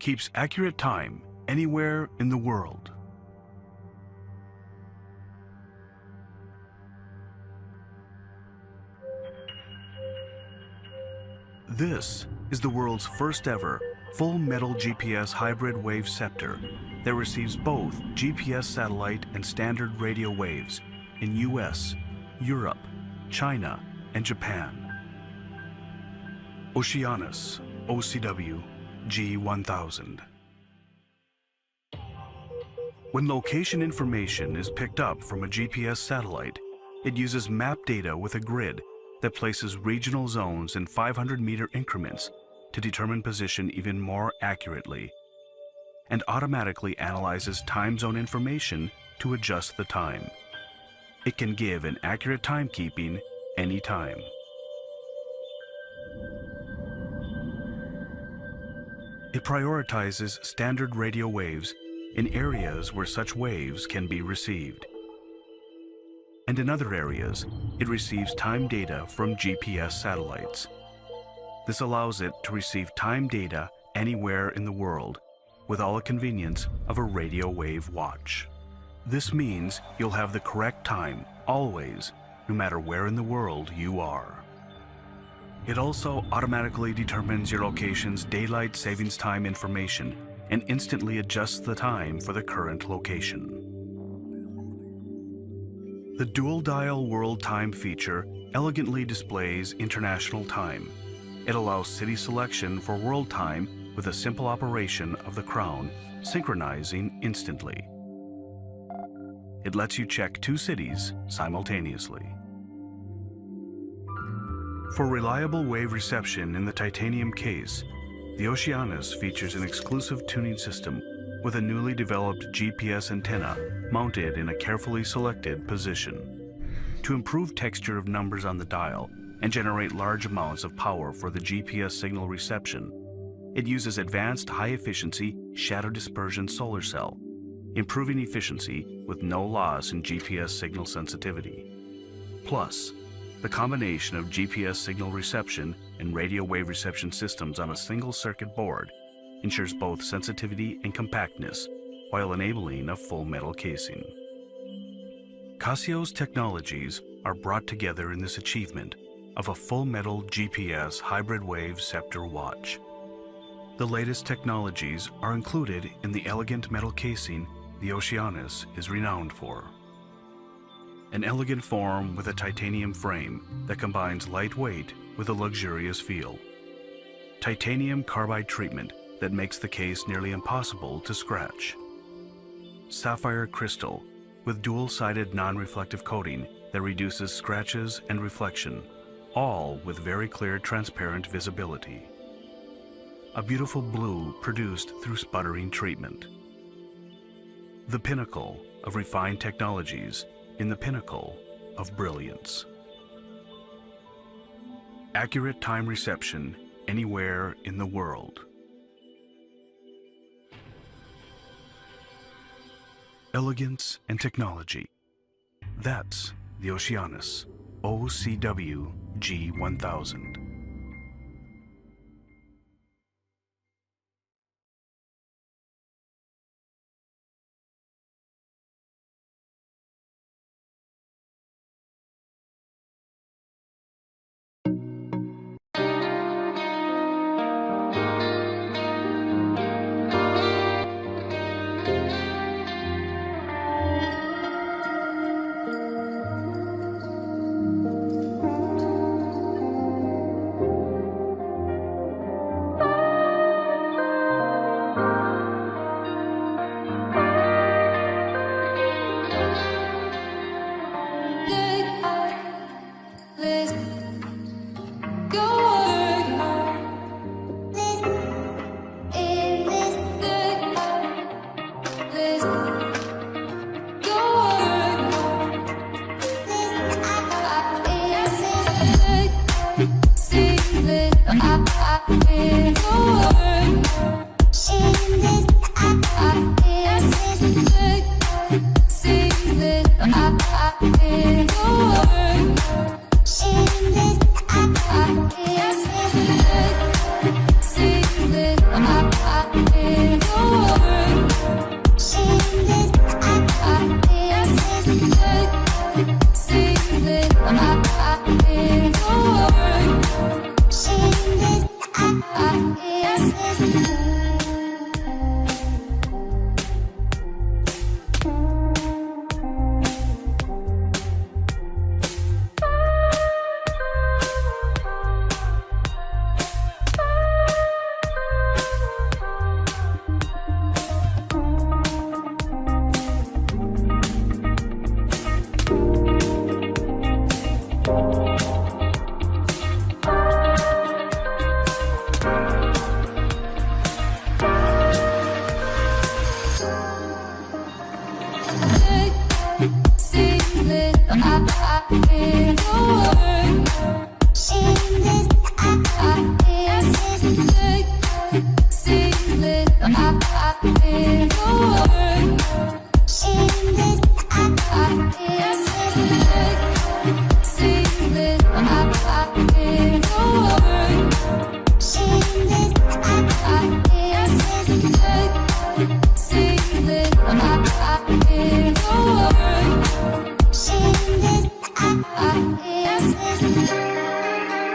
keeps accurate time anywhere in the world. This is the world's first ever full metal GPS hybrid wave scepter that receives both GPS satellite and standard radio waves in US, Europe, China, and Japan. Oceanus OCW G1000. When location information is picked up from a GPS satellite, it uses map data with a grid that places regional zones in 500-meter increments to determine position even more accurately, and automatically analyzes time zone information to adjust the time. It can give an accurate timekeeping anytime. It prioritizes standard radio waves in areas where such waves can be received. And in other areas, it receives time data from GPS satellites. This allows it to receive time data anywhere in the world with all the convenience of a radio wave watch. This means you'll have the correct time always, no matter where in the world you are. It also automatically determines your location's daylight savings time information and instantly adjusts the time for the current location. The dual dial world time feature elegantly displays international time. It allows city selection for world time with a simple operation of the crown, synchronizing instantly. It lets you check 2 cities simultaneously. For reliable wave reception in the titanium case, the Oceanus features an exclusive tuning system with a newly developed GPS antenna mounted in a carefully selected position. To improve texture of numbers on the dial and generate large amounts of power for the GPS signal reception, it uses advanced high-efficiency shadow dispersion solar cell, improving efficiency with no loss in GPS signal sensitivity. Plus, the combination of GPS signal reception and radio wave reception systems on a single circuit board ensures both sensitivity and compactness while enabling a full metal casing. Casio's technologies are brought together in this achievement of a full metal GPS hybrid wave scepter watch. The latest technologies are included in the elegant metal casing the Oceanus is renowned for. An elegant form with a titanium frame that combines lightweight with a luxurious feel. Titanium carbide treatment that makes the case nearly impossible to scratch. Sapphire crystal with dual-sided non-reflective coating that reduces scratches and reflection, all with very clear transparent visibility. A beautiful blue produced through sputtering treatment. The pinnacle of refined technologies in the pinnacle of brilliance. Accurate time reception anywhere in the world. Elegance and technology. That's the Oceanus OCW G1000. Yes.